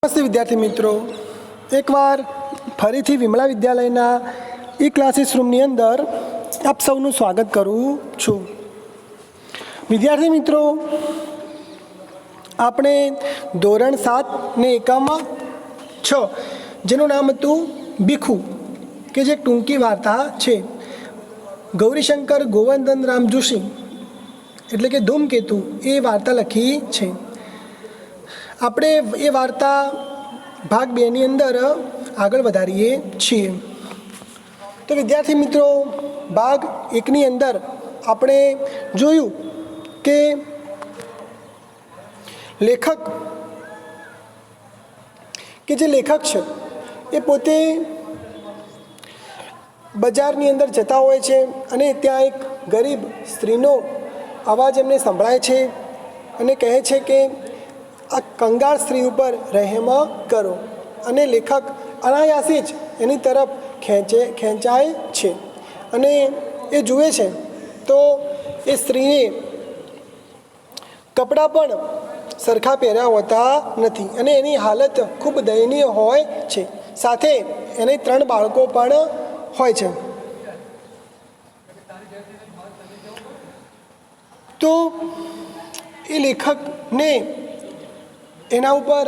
નમસ્તે વિદ્યાર્થી મિત્રો, એકવાર ફરીથી વિમલા વિદ્યાલયના ક્લાસીસ રૂમની અંદર આપ સૌનું સ્વાગત કરું છું. વિદ્યાર્થી મિત્રો, આપણે ધોરણ 7 ને એકમ 6 જેનું નામ હતું ભીખુ, કે જે ટૂંકી વાર્તા છે, ગૌરીશંકર ગોવર્ધન રામ જોશી એટલે કે ધૂમકેતુ એ વાર્તા લખી છે. આપણે એ વાર્તા ભાગ 2ની અંદર આગળ વધારીએ છીએ. તો વિદ્યાર્થી મિત્રો, ભાગ 1ની અંદર આપણે જોયું કે લેખક છે એ પોતે બજારની અંદર જતા હોય છે અને ત્યાં એક ગરીબ સ્ત્રીનો અવાજ એમને સંભળાય છે અને કહે છે કે આ કંગાળ સ્ત્રી ઉપર રહેમ કરો, અને લેખક અનાયાસે જ એની તરફ ખેંચાય છે અને એ જુએ છે તો એ સ્ત્રીએ કપડાં પણ સરખા પહેર્યા હોતા નથી અને એની હાલત ખૂબ દયનીય હોય છે. સાથે એને 3 બાળકો પણ હોય છે. તો એ લેખકને એના ઉપર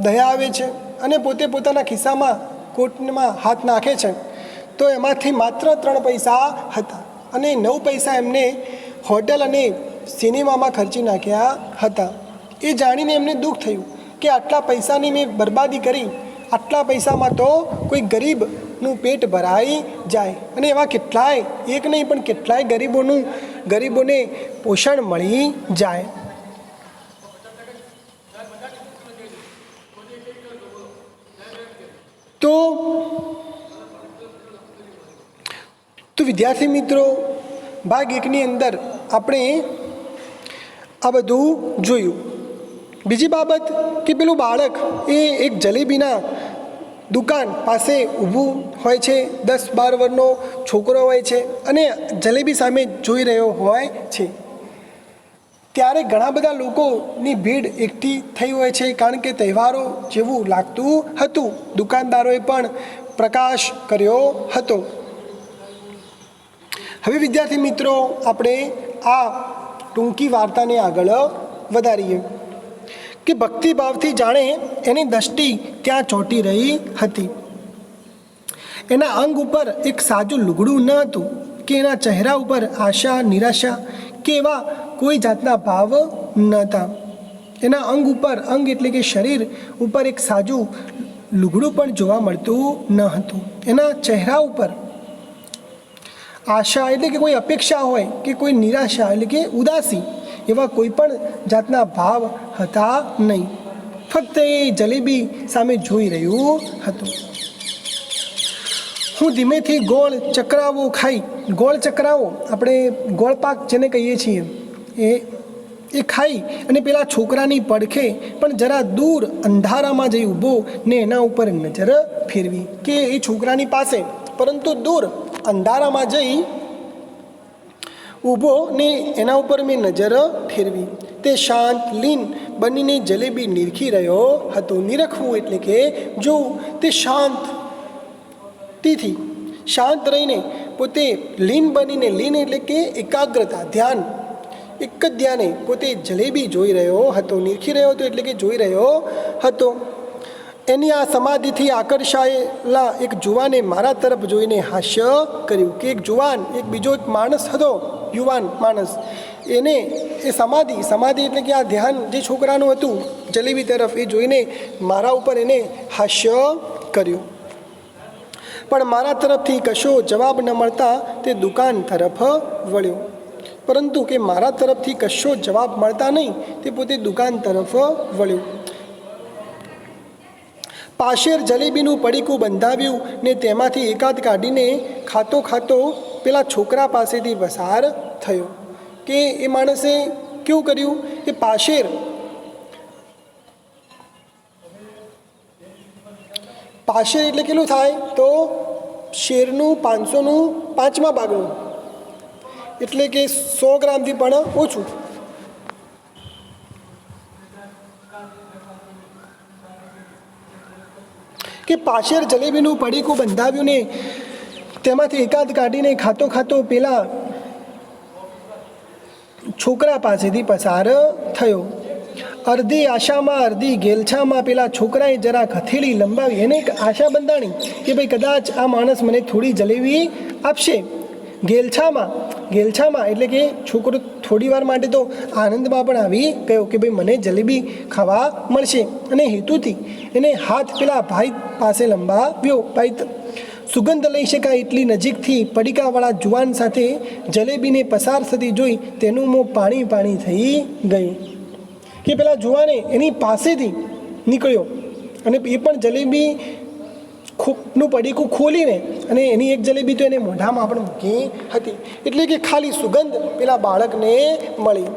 દયા આવે છે અને પોતે પોતાના ખિસ્સામાં કોટમાં હાથ નાખે છે તો એમાંથી માત્ર 3 પૈસા હતા અને 9 પૈસા એમને હોટલ અને સિનેમામાં ખર્ચી નાખ્યા હતા. એ જાણીને એમને દુઃખ થયું કે આટલા પૈસાની મેં બરબાદી કરી, આટલા પૈસામાં તો કોઈ ગરીબનું પેટ ભરાઈ જાય અને એવા કેટલાય, એક નહીં પણ કેટલાય ગરીબોને પોષણ મળી જાય. તો વિદ્યાર્થી મિત્રો, ભાગ 1ની અંદર આપણે આ બધું જોયું. બીજી બાબત કે પેલું બાળક એ એક જલેબીના દુકાન પાસે ઊભું હોય છે, 10-12 વર્ષનો છોકરો હોય છે અને જલેબી સામે જોઈ રહ્યો હોય છે. ત્યારે ઘણા બધા લોકોની ભીડ એકઠી થઈ હોય છે, કારણ કે તહેવારો જેવું લાગતું હતું. દુકાનદારોએ પણ પ્રકાશ કર્યો હતો. હવે વિદ્યાર્થી મિત્રો, આપણે આ ટૂંકી વાર્તાને આગળ વધારીએ કે ભક્તિભાવથી જાણે એની દ્રષ્ટિ ત્યાં ચોંટી રહી હતી. એના અંગ ઉપર એક સાજું લુગડું ન હતું કે એના ચહેરા ઉપર આશા, નિરાશા કે એવા કોઈ જાતના ભાવ નહોતા. એના અંગ એટલે કે શરીર ઉપર એક સાજું લુગડું પણ જોવા મળતું ન હતું. એના ચહેરા ઉપર આશા એટલે કે કોઈ અપેક્ષા હોય કે કોઈ નિરાશા એટલે કે ઉદાસી, એવા કોઈ પણ જાતના ભાવ હતા નહીં. ફક્ત એ જલેબી સામે જોઈ રહ્યું હતું. હું ધીમેથી ગોળ ચક્રાવો આપણે ગોળપાક જેને કહીએ છીએ એ ખાઈ અને પેલા છોકરાની પડખે પણ જરા દૂર અંધારામાં જઈ ઊભો ને એના ઉપર નજર ફેરવી, કે એ છોકરાની પાસે પરંતુ દૂર અંધારામાં જઈ ઊભો ને એના ઉપર મેં નજર ફેરવી. તે શાંત લીન બનીને જલેબી નિરખી રહ્યો હતો. નિરખવું એટલે કે જોવું. તે શાંત રહીને પોતે લીન બનીને, લીન એટલે કે એકાગ્રતા, ધ્યાન, એક જ ધ્યાને પોતે જલેબી જોઈ રહ્યો હતો. નિરખી રહ્યો હતો એટલે કે જોઈ રહ્યો હતો. એની આ સમાધિથી આકર્ષાયેલા એક જુવાને મારા તરફ જોઈને હાસ્ય કર્યું. કે એક જુવાન, એક બીજો એક માણસ હતો, યુવાન માણસ, એને એ સમાધિ એટલે કે આ ધ્યાન જે છોકરાનું હતું જલેબી તરફ, એ જોઈને મારા ઉપર એને હાસ્ય કર્યું. પણ મારા તરફથી કશો જવાબ ન મળતા તે દુકાન તરફ વળ્યો. પરંતુ કે મારા તરફથી કશો જવાબ મળતા નહીં, તે પોતે દુકાન તરફ વળ્યો. પાશેર જલેબીનું પડીકું બંધાવ્યું ને તેમાંથી એકાદ કાઢીને ખાતો પેલા છોકરા પાસેથી પસાર થયો. કે એ માણસે કેવું કર્યું કે પાશેર એટલે કેટલું થાય તો શેરનું 500નું 5મા ભાગનું, એટલે કે 100 ગ્રામથી પણ ઓછું. કે પાછળ જલેબીનું પડીકું બંધાવ્યું ને તેમાંથી એકાદ કાઢીને ખાતો ખાતો પેલા છોકરા પાસેથી પસાર થયો. અડધી આશામાં અડધી ગેલછામાં પેલા છોકરાએ જરાક હથેળી લંબાવી, એને એક આશા બંધાણી કે ભાઈ કદાચ આ માણસ મને થોડી જલેબી આપશે. ગેલછામાં એટલે કે છોકરો થોડી વાર માટે તો આનંદમાં પણ આવી ગયો કે ભાઈ મને જલેબી ખાવા મળશે, અને હેતુથી એને હાથ પેલા ભાઈ પાસે લંબાવ્યો. ભાઈ સુગંધ લઈ શકાય એટલી નજીકથી પડીકાવાળા જુવાન સાથે જલેબીને પસાર થતી જોઈ તેનું મોં પાણી પાણી થઈ ગયું. કે પેલા જુવાને એની પાસેથી નીકળ્યો અને એ પણ જલેબી નું પડીકું ખોલીને અને એની એક જલેબી તો એને મોઢામાં પણ મૂકી હતી. એટલે કે ખાલી સુગંધ પેલા બાળકને મળી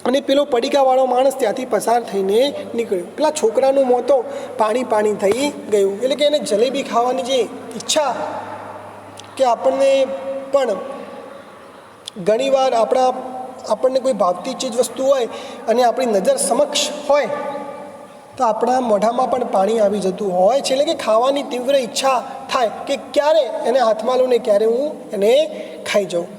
અને પેલો પડીકાવાળો માણસ ત્યાંથી પસાર થઈને નીકળ્યો. પેલા છોકરાનું મોં તો પાણી પાણી થઈ ગયું. એટલે કે એને જલેબી ખાવાની જે ઈચ્છા, કે આપણને પણ ઘણીવાર આપણને કોઈ ભાવતી ચીજ વસ્તુ હોય અને આપણી નજર સમક્ષ હોય તો આપણા મોઢામાં પણ પાણી આવી જતું હોય છે. એટલે કે ખાવાની તીવ્ર ઈચ્છા થાય કે ક્યારે એને હાથમાં લઉં ને ક્યારે હું એને ખાઈ જાઉં.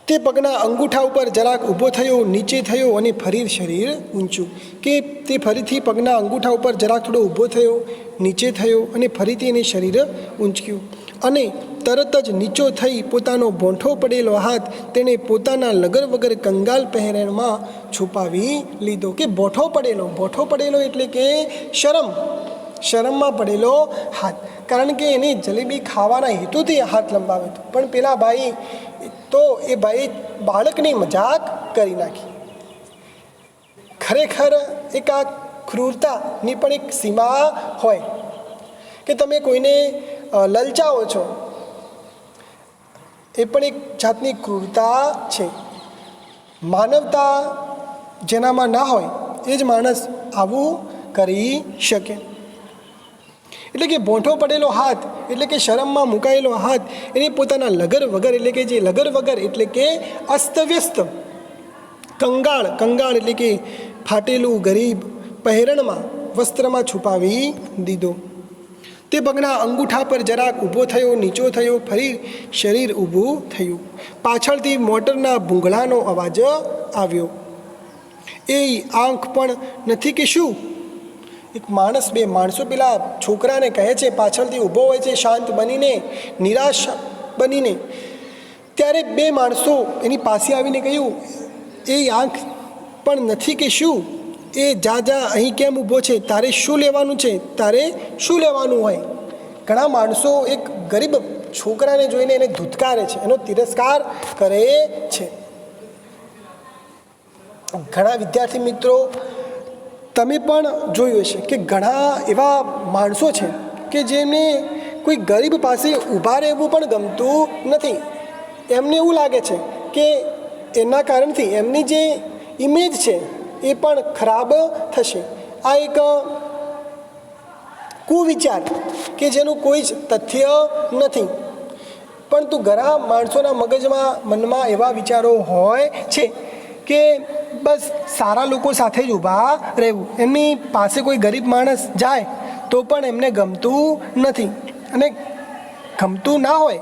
તે પગના અંગૂઠા ઉપર જરાક ઊભો થયો, નીચે થયો અને ફરી શરીર ઊંચું. કે તે ફરીથી પગના અંગૂઠા ઉપર જરાક થોડો ઊભો થયો, નીચે થયો અને ફરીથી એને શરીર ઊંચક્યું અને તરત જ નીચો થઈ પોતાનો બોંઠો પડેલો હાથ તેણે પોતાના લગર વગર કંગાલ પહેરણમાં છુપાવી લીધો. કે બોઠો પડેલો એટલે કે શરમમાં પડેલો હાથ. કારણ કે એને જલેબી ખાવાના હેતુથી હાથ લંબાવ્યો હતો, પણ પેલા ભાઈ બાળકની મજાક કરી નાખી. ખરેખર એક આ ક્રૂરતાની પણ એક સીમા હોય કે તમે કોઈને લલચાવો છો, એ પણ એક જાતની ક્રૂરતા છે. માનવતા જેનામાં ના હોય એ જ માણસ આવું કરી શકે. એટલે કે બોંઠો પડેલો હાથ એટલે કે શરમમાં મુકાયેલો હાથ એને પોતાના લગર વગર એટલે કે અસ્તવ્યસ્ત કંગાળ એટલે કે ફાટેલું ગરીબ પહેરણમાં વસ્ત્રમાં છુપાવી દીધો. તે પગના અંગૂઠા પર જરાક ઊભો થયો, નીચો થયો, ફરી શરીર ઊભું થયું. પાછળથી મોટરના ભૂંગળાનો અવાજ આવ્યો. એ આંખ પણ નથી કે શું? બે માણસો પેલા છોકરાને કહે છે, પાછળથી ઊભો હોય છે શાંત બનીને, નિરાશ બનીને. ત્યારે બે માણસો એની પાસે આવીને કહ્યું, એ આંખ પણ નથી કે શું? એ જા અહીં કેમ ઊભો છે? તારે શું લેવાનું હોય? ઘણા માણસો એક ગરીબ છોકરાને જોઈને એને ધૂતકારે છે, એનો તિરસ્કાર કરે છે. ઘણા વિદ્યાર્થી મિત્રો તમે પણ જોયું હશે કે ઘણા એવા માણસો છે કે જેમને કોઈ ગરીબ પાસે ઊભા રહેવું પણ ગમતું નથી. એમને એવું લાગે છે કે એના કારણથી એમની જે ઇમેજ છે એ પણ ખરાબ થશે. આ એક કુવિચાર કે જેનું કોઈ જ તથ્ય નથી, પરંતુ ઘણા માણસોના મનમાં એવા વિચારો હોય છે કે બસ સારા લોકો સાથે જ ઊભા રહેવું. એમની પાસે કોઈ ગરીબ માણસ જાય તો પણ એમને ગમતું નથી, અને ગમતું ના હોય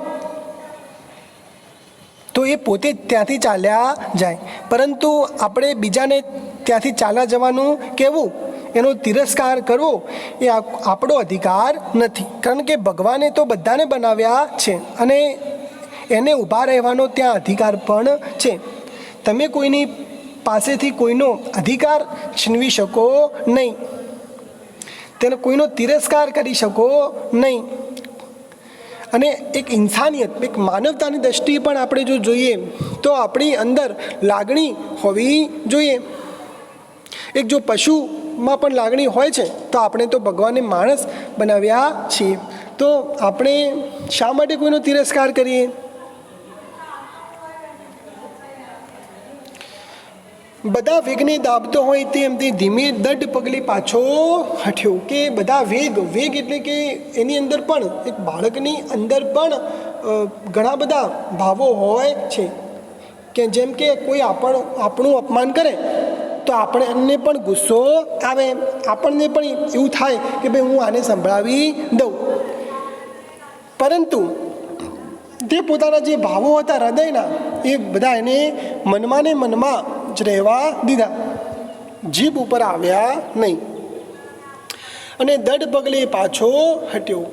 તો એ પોતે ત્યાંથી ચાલ્યા જાય. પરંતુ આપણે બીજાને ત્યાંથી ચાલ્યા જવાનું કહેવું, એનો તિરસ્કાર કરવો એ આપણો અધિકાર નથી. કારણ કે ભગવાને તો બધાને બનાવ્યા છે અને એને ઊભા રહેવાનો ત્યાં અધિકાર પણ છે. તમે કોઈની પાસેથી કોઈનો અધિકાર છીનવી શકો નહીં, તેનો કોઈનો તિરસ્કાર કરી શકો નહીં. અને એક ઇન્સાનિયત, એક માનવતાની દ્રષ્ટિએ પણ આપણે જો જોઈએ તો આપણી અંદર લાગણી હોવી જોઈએ. એક જો પશુમાં પણ લાગણી હોય છે તો આપણે તો ભગવાને માણસ બનાવ્યા છીએ, તો આપણે શા માટે કોઈનો તિરસ્કાર કરીએ? બધા વેગને દાબતો હોય તેમ તે ધીમે દઢ પગલે પાછો હટ્યો. કે બધા વેગ એટલે કે એની અંદર પણ એક બાળકની અંદર પણ ઘણા બધા ભાવો હોય છે. કે જેમ કે કોઈ આપણું અપમાન કરે તો તો આપણને પણ ગુસ્સો આવે, આપણને પણ એવું થાય કે ભાઈ હું આને સંભળાવી દઉં. પરંતુ તે પોતાના જે ભાવો હતા હૃદયના એ બધા એને મનમાં ને મનમાં જ રહેવા દીધા, જીભ ઉપર આવ્યા નહીં. અને દઢ પગલે પાછો હટ્યો.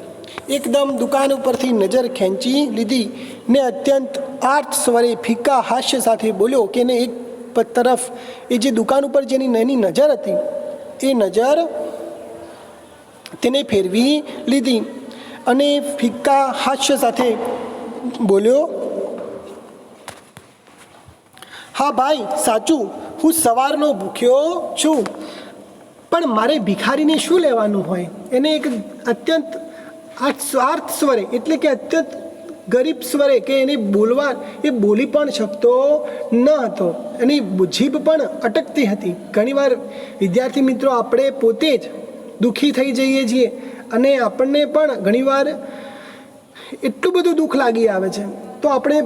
એકદમ દુકાન ઉપરથી નજર ખેંચી લીધી ને અત્યંત આર્ત સ્વરે ફિક્કા હાસ્ય સાથે બોલ્યો કે ને એક તરફ એ જે દુકાન ઉપર જેની નાની નજર હતી એ નજર તેને ફેરવી લીધી અને ફિક્કા હાસ્ય સાથે બોલ્યો, હા ભાઈ સાચું, હું સવારનો ભૂખ્યો છું, પણ મારે ભિખારીને શું લેવાનું હોય. એને એક અત્યંત સ્વાર્થ સ્વરે એટલે કે અત્યંત ગરીબ સ્વરે કે એને બોલવા એ બોલી પણ શકતો ન હતો, એની જીભ પણ અટકતી હતી. ઘણીવાર વિદ્યાર્થી મિત્રો આપણે પોતે જ દુઃખી થઈ જઈએ છીએ અને આપણને પણ ઘણીવાર એટલું બધું દુઃખ લાગી આવે છે તો આપણે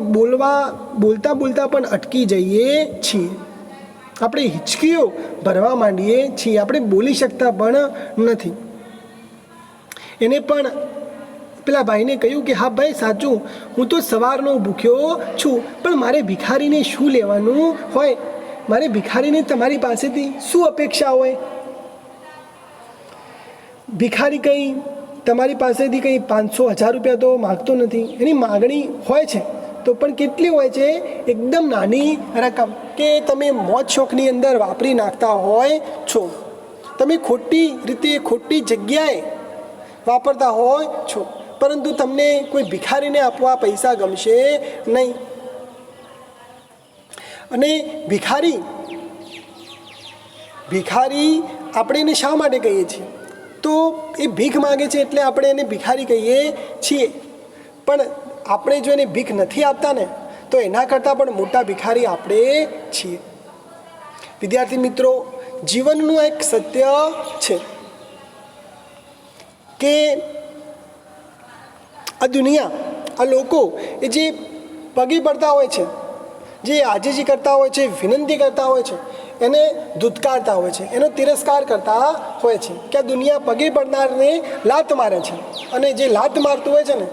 બોલતા પણ અટકી જઈએ છીએ, આપણે હિચકીઓ ભરવા માંડીએ છીએ, આપણે બોલી શકતા પણ નથી. એને પણ પેલા ભાઈને કહ્યું કે હા ભાઈ સાચું, હું તો સવારનો ભૂખ્યો છું, પણ મારે ભિખારીને શું લેવાનું હોય, મારે ભિખારીને તમારી પાસેથી શું અપેક્ષા હોય. ભિખારી કંઈ તમારી પાસેથી કંઈ 500-1000 રૂપિયા તો માગતો નથી, એની માગણી હોય છે તો પણ કેટલી હોય છે, એકદમ નાની રકમ કે તમે મોજ શોખની અંદર વાપરી નાખતા હોય છો, તમે ખોટી રીતે ખોટી જગ્યાએ વાપરતા હોય છો, પરંતુ તમને કોઈ ભિખારીને આપવા પૈસા ગમશે નહીં. અને ભિખારી આપણે એને શા માટે કહીએ છીએ, તો એ ભીખ માગે છે એટલે આપણે એને ભિખારી કહીએ છીએ, પણ આપણે જો એને ભીખ નથી આપતા ને તો એના કરતાં પણ મોટા ભિખારી આપણે છીએ. વિદ્યાર્થી મિત્રો, જીવનનું એક સત્ય છે કે આ દુનિયા, આ લોકો એ જે પગે પડતા હોય છે, જે આજીજી કરતા હોય છે, વિનંતી કરતા હોય છે, એને ધૂતકારતા હોય છે, એનો તિરસ્કાર કરતા હોય છે કે આ દુનિયા પગે પડનારને લાત મારે છે અને જે લાત મારતું હોય છે ને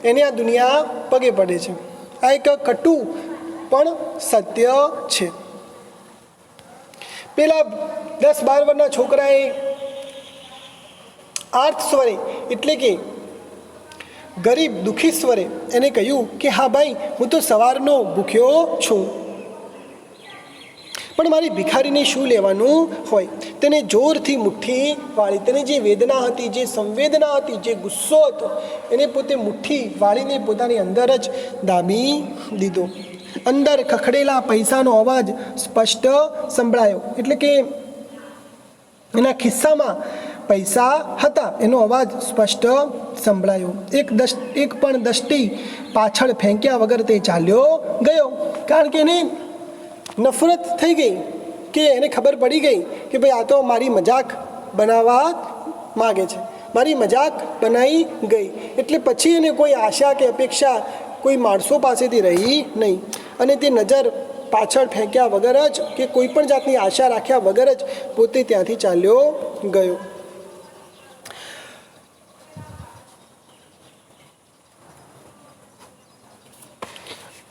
એને આ દુનિયા પગે પડે છે. આ એક કટુ પણ સત્ય છે. પેલા 10-12 વર્ષના છોકરાએ આર્ત સ્વરે એટલે કે ગરીબ દુઃખી સ્વરે એને કહ્યું કે હા ભાઈ હું તો સવારનો ભૂખ્યો છું, પણ મારી ભિખારીને શું લેવાનું હોય. તેને જોરથી મુઠ્ઠી વાળી, તેને જે વેદના હતી, જે સંવેદના હતી, જે ગુસ્સો હતો એને પોતે મુઠ્ઠી વાળીને પોતાની અંદર જ દાબી દીધો. અંદર ખખડેલા પૈસાનો અવાજ સ્પષ્ટ સંભળાયો, એટલે કે એના ખિસ્સામાં પૈસા હતા એનો અવાજ સ્પષ્ટ સંભળાયો. એક પણ દષ્ટિ પાછળ ફેંક્યા વગર તે ચાલ્યો ગયો, કારણ કે એને નફરત થઈ ગઈ કે એને ખબર પડી ગઈ કે ભાઈ આ તો મારી મજાક બનાવવા માગે છે, મારી મજાક બનાવી ગઈ. એટલે પછી એને કોઈ આશા કે અપેક્ષા કોઈ માણસો પાસેથી રહી નહીં અને તે નજર પાછળ ફેંક્યા વગર જ કે કોઈ પણ જાતની આશા રાખ્યા વગર જ પોતે ત્યાંથી ચાલ્યો ગયો.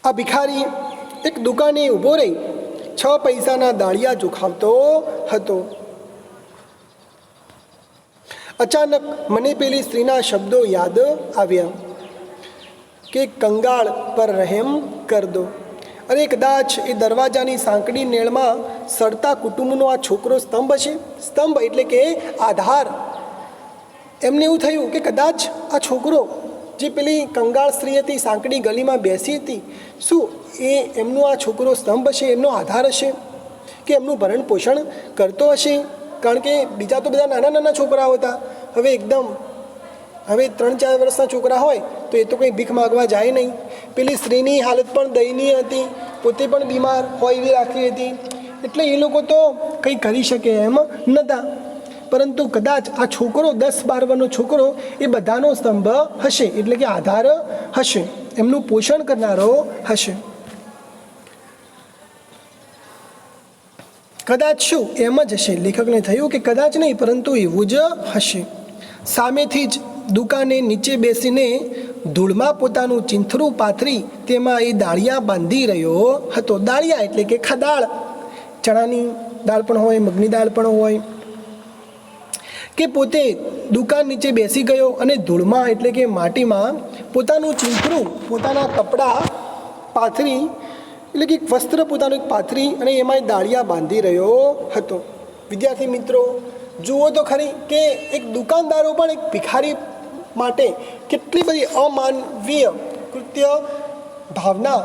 આ ભિખારી એક દુકાને ઊભો રહી 6 પૈસાના દાળિયા જોખાવતો હતો. અચાનક મને પેલી સ્ત્રીના શબ્દો યાદ આવ્યા કે કંગાળ પર રહેમ કર દો. અરે કદાચ એ દરવાજાની સાંકડી નેળમાં સડતા કુટુંબનો આ છોકરો સ્તંભ હશે. સ્તંભ એટલે કે આધાર. એમને એવું થયું કે કદાચ આ છોકરો જે પેલી કંગાળ સ્ત્રી હતી, સાંકડી ગલીમાં બેસી હતી, શું એ એમનો આ છોકરો સ્તંભ હશે, એમનો આધાર હશે કે એમનું ભરણ પોષણ કરતો હશે. કારણ કે બીજા તો બધા નાના નાના છોકરાઓ હતા, હવે 3-4 વર્ષના છોકરા હોય તો એ તો કંઈ ભીખ માગવા જાય નહીં. પેલી સ્ત્રીની હાલત પણ દયનીય હતી, પોતે પણ બીમાર હોય એવી રાખી હતી, એટલે એ લોકો તો કંઈ કરી શકે એમ નહોતા. પરંતુ કદાચ આ છોકરો 10-12 વર્ષનો છોકરો એ બધાનો સ્તંભ હશે, એટલે કે આધાર હશે, એમનું પોષણ કરનારો હશે. કદાચ શું એમ જ હશે. લેખકને થયું કે કદાચ નહીં પરંતુ એવું જ હશે. સામેથી જ દુકાને નીચે બેસીને ધૂળમાં પોતાનું ચીંથરું પાથરી તેમાં એ દાળિયા બાંધી રહ્યો હતો. દાળિયા એટલે કે દાળ, ચણાની દાળ પણ હોય, મગની દાળ પણ હોય. કે પોતે દુકાન નીચે બેસી ગયો અને ધૂળમાં એટલે કે માટીમાં પોતાનું ચીંથરું, પોતાના કપડાં પાથરી એટલે કે વસ્ત્ર પોતાનું એક પાથરી અને એમાં દાળિયા બાંધી રહ્યો હતો. વિદ્યાર્થી મિત્રો, જુઓ તો ખરી કે એક દુકાનદારો પણ એક ભિખારી માટે કેટલી બધી અમાનવીય કૃત્ય ભાવના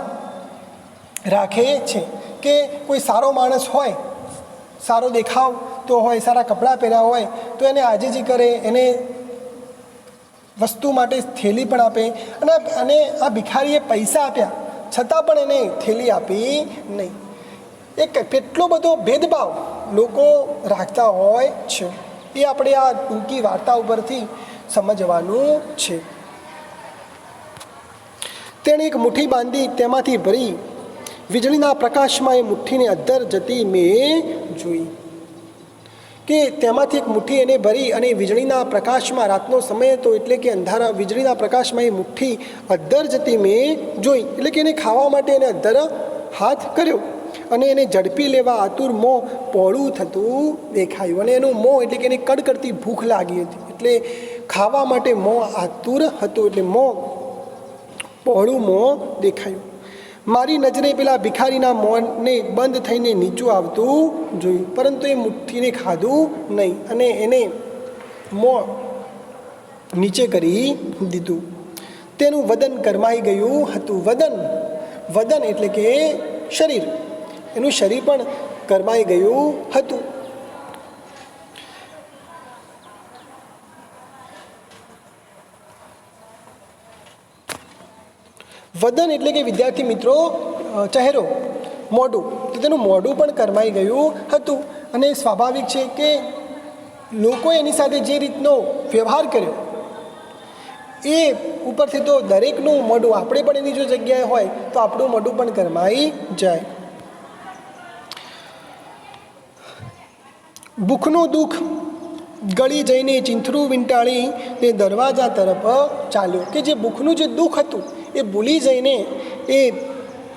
રાખે છે. કે કોઈ સારો માણસ હોય, સારો દેખાવ તો હોય, સારા કપડાં પહેર્યા હોય તો એને આજીજી કરે, એને વસ્તુ માટે થેલી પણ આપે. અને આ ભિખારીએ પૈસા આપ્યા છતાં પણ એને થેલી આપી નહીં. એક કેટલો બધો ભેદભાવ લોકો રાખતા હોય છે એ આપણે આ ટૂંકી વાર્તા ઉપરથી સમજવાનું છે. તેણે એક મુઠ્ઠી બાંધી તેમાંથી ભરી વીજળીના પ્રકાશમાં એ મુઠ્ઠીને અદ્ધર જતી મેં જોઈ. કે તેમાંથી એક મુઠ્ઠી એને ભરી અને વીજળીના પ્રકાશમાં, રાતનો સમય હતો એટલે કે અંધારા, વીજળીના પ્રકાશમાં એ મુઠ્ઠી અદ્ધર જતી મેં જોઈ. એટલે કે એને ખાવા માટે એને અદ્ધર હાથ કર્યો અને એને ઝડપી લેવા આતુર મોં પહોળું થતું દેખાયું. અને એનું મોં એટલે કે એને કડકડતી ભૂખ લાગી હતી એટલે ખાવા માટે મોં આતુર હતું એટલે મોં પહોળું મોં દેખાયું. મારી નજરે પેલા ભિખારીના મોંને બંધ થઈને નીચું આવતું જોયું, પરંતુ એ મુઠ્ઠીને ખાધું નહીં અને એને મોં નીચે કરી દીધું. તેનું વદન ગરમાઈ ગયું હતું. વદન એટલે કે શરીર, એનું શરીર પણ ગરમાઈ ગયું હતું. વદન એટલે કે વિદ્યાર્થી મિત્રો ચહેરો, મોઢું. તો તેનું મોઢું પણ કરમાઈ ગયું હતું. અને સ્વાભાવિક છે કે લોકોએ એની સાથે જે રીતનો વ્યવહાર કર્યો એ ઉપરથી તો દરેકનું મોઢું, આપણે પણ એની જો જગ્યાએ હોય તો આપણું મોઢું પણ કરમાઈ જાય. ભૂખનું દુઃખ ગળી જઈને ચીંથરું વીંટાળી તે દરવાજા તરફ ચાલ્યો. કે જે ભૂખનું જે દુઃખ હતું એ ભૂલી જઈને એ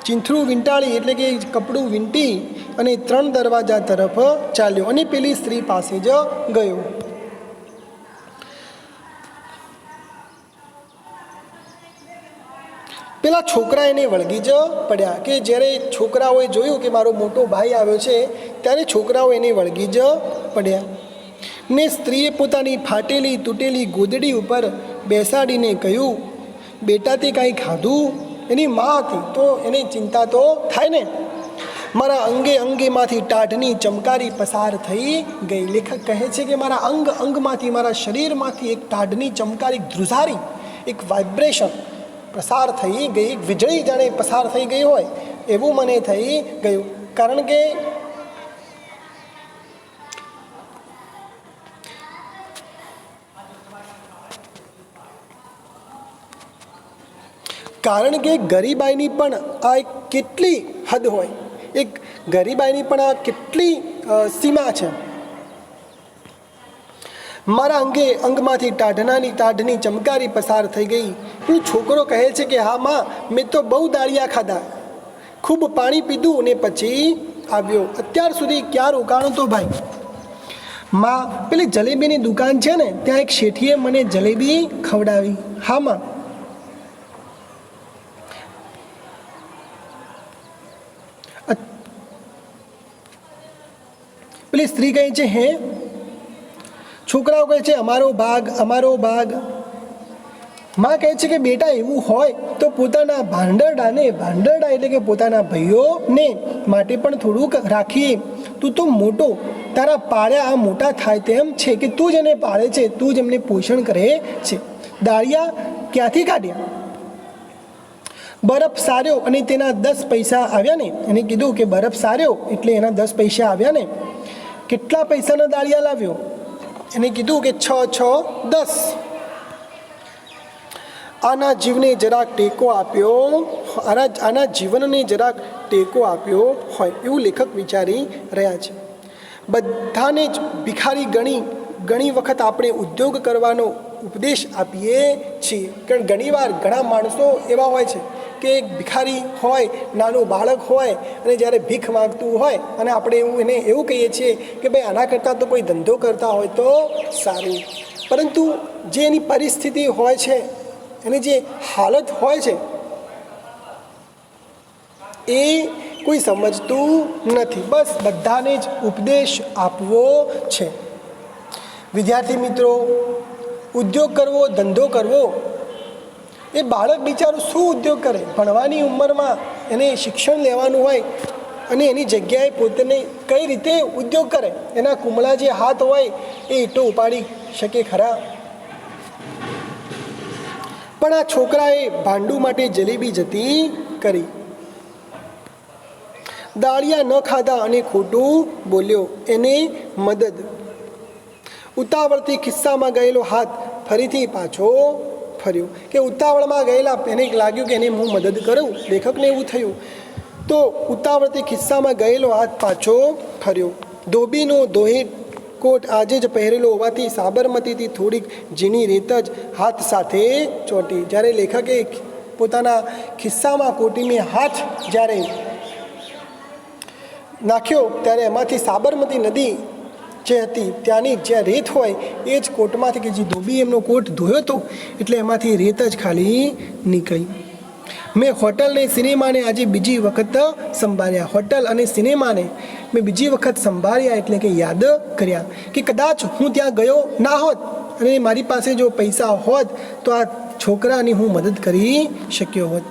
ચીંથરું વીંટાળી એટલે કે કપડું વીંટી અને 3 દરવાજા તરફ ચાલ્યો અને પેલી સ્ત્રી પાસે જ ગયો. પેલા છોકરા એને વળગી જ પડ્યા. કે જ્યારે છોકરાઓએ જોયું કે મારો મોટો ભાઈ આવ્યો છે ત્યારે છોકરાઓ એને વળગી જ પડ્યા. ને સ્ત્રીએ પોતાની ફાટેલી તૂટેલી ગોદડી ઉપર બેસાડીને કહ્યું, બેટા તે કાંઈ ખાધું? એની મા હતી તો એને ચિંતા તો થાય ને. મારા અંગે અંગેમાંથી ટાઢની ચમકારી પસાર થઈ ગઈ. લેખક કહે છે કે મારા અંગમાંથી, મારા શરીરમાંથી એક ટાઢની ચમકારી ધ્રુજારી, એક વાઇબ્રેશન પસાર થઈ ગઈ. વીજળી જાણે પસાર થઈ ગઈ હોય એવું મને થઈ ગયું. કારણ કે ગરીબાઈની પણ આ એક કેટલી હદ હોય, એક ગરીબાઈની પણ આ કેટલી સીમા છે. મારા અંગમાંથી ટાઢની ચમકારી પસાર થઈ ગઈ. પણ છોકરો કહે છે કે હા માં, મેં તો બહુ દાળિયા ખાધા, ખૂબ પાણી પીધું ને પછી આવ્યો. અત્યાર સુધી ક્યાં રોકાણો તો ભાઈ? માં, પેલી જલેબીની દુકાન છે ને ત્યાં એક શેઠીએ મને જલેબી ખવડાવી. હા માં. પેલી સ્ત્રી કહે છે હે? છોકરાઓ કહે છે અમારો ભાગ, અમારો ભાગ. માં કહે છે કે બેટા એવું હોય તો પોતાના ભાંડરડા એટલે કે પોતાના ભાઈઓને માટે પણ થોડુંક રાખીએ. તું તો મોટો, તારા પાળ્યા આ મોટા થાય તેમ છે કે તું જ એને પાળે છે, તું જ એમને પોષણ કરે છે. દાળિયા ક્યાંથી કાઢ્યા? બરફ સાર્યો અને તેના 10 પૈસા આવ્યા ને. એને કીધું કે બરફ સાર્યો એટલે એના 10 પૈસા આવ્યા ને. કેટલા પૈસાના દાળિયા લાવ્યો? એને કીધું કે 6 6 10. આના જીવને જરાક ટેકો આપ્યો, આના જીવનને જરાક ટેકો આપ્યો હોય એવું લેખક વિચારી રહ્યા છે. બધાને જ ભિખારી ઘણી વખત આપણે ઉદ્યોગ કરવાનો ઉપદેશ આપીએ છીએ. કારણ ઘણીવાર ઘણા માણસો એવા હોય છે કે એક ભિખારી હોય, નાનું બાળક હોય અને જ્યારે ભીખ માગતું હોય અને આપણે એને એવું કહીએ છીએ કે ભાઈ આના કરતાં તો કોઈ ધંધો કરતા હોય તો સારું. પરંતુ જે એની પરિસ્થિતિ હોય છે, એની જે હાલત હોય છે, એ કોઈ સમજતું નથી. બસ બધાને જ ઉપદેશ આપવો છે. વિદ્યાર્થી મિત્રો, ઉદ્યોગ કરવો, ધંધો કરવો, એ બાળક બિચારું શું ઉદ્યોગ કરે? ભણવાની ઉંમરમાં એને શિક્ષણ લેવાનું હોય અને એની જગ્યાએ પોતાને કઈ રીતે ઉદ્યોગ કરે? એના કુમળા જે હાથ હોય એ ઈંટો ઉપાડી શકે ખરા? પણ આ છોકરાએ ભાંડું માટે જલેબી જતી કરી. દાળિયા ન ખાધા અને ખોટું બોલ્યો, એને મદદ. ઉતાવળથી ખિસ્સામાં ગયેલો હાથ ફરીથી પાછો ફર્યો. કે ઉતાવળમાં ગયેલા એને લાગ્યું કે એને હું મદદ કરું, લેખકને એવું થયું. તો ઉતાવળથી ખિસ્સામાં ગયેલો હાથ પાછો ફર્યો. ધોબીનો દોહિટ કોટ આજે જ પહેરેલો હોવાથી સાબરમતીથી થોડીક ઝીણી રેત જ હાથ સાથે ચોંટી. જ્યારે લેખકે પોતાના ખિસ્સામાં કોટીને હાથ જ્યારે નાખ્યો ત્યારે એમાંથી સાબરમતી નદી જે હતી ત્યાંની જ્યાં રેત હોય એ જ કોટમાંથી, કે જે ધોબી એમનો કોટ ધોયો હતો એટલે એમાંથી રેત જ ખાલી નીકળી. મેં હોટલ અને સિનેમાને આજે બીજી વખત સંભાળ્યા. હોટલ અને સિનેમાને મેં બીજી વખત સંભાળ્યા એટલે કે યાદ કર્યા. કે કદાચ હું ત્યાં ગયો ના હોત અને મારી પાસે જો પૈસા હોત તો આ છોકરાની હું મદદ કરી શક્યો હોત.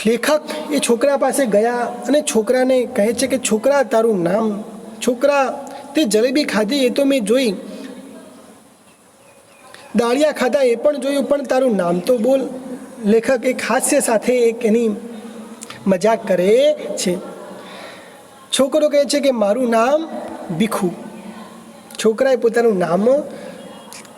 લેખક એ છોકરા પાસે ગયા અને છોકરાને કહે છે કે છોકરા, તારું નામ? છોકરા, તે જલેબી ખાધી એ તો મેં જોઈ, દાળિયા ખાધા એ પણ જોયું, પણ તારું નામ તો બોલ. લેખક એક હાસ્ય સાથે એક એની મજાક કરે છે. છોકરો કહે છે કે મારું નામ ભીખુ. છોકરાએ પોતાનું નામ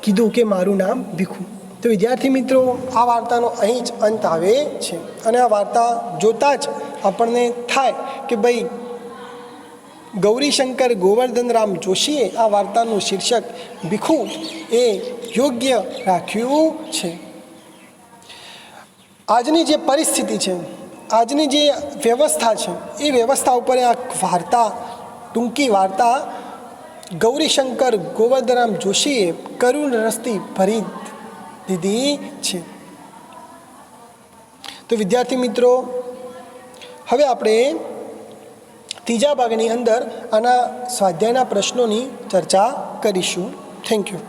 કીધું કે મારું નામ ભીખુ. તો વિદ્યાર્થી મિત્રો, આ વાર્તાનો અહીં જ અંત આવે છે. અને આ વાર્તા જોતાં જ આપણને થાય કે ભાઈ ગૌરીશંકર ગોવર્ધનરામ જોશીએ આ વાર્તાનું શીર્ષક ભીખુ એ યોગ્ય રાખ્યું છે. આજની જે પરિસ્થિતિ છે, આજની જે વ્યવસ્થા છે, એ વ્યવસ્થા ઉપર આ વાર્તા, ટૂંકી વાર્તા ગૌરીશંકર ગોવર્ધનરામ જોશીએ કરુણ રસથી ભરી દીધી છે. તો વિદ્યાર્થી મિત્રો, હવે આપણે ત્રીજા ભાગની અંદર આના સ્વાધ્યાયના પ્રશ્નોની ચર્ચા કરીશું. Thank you.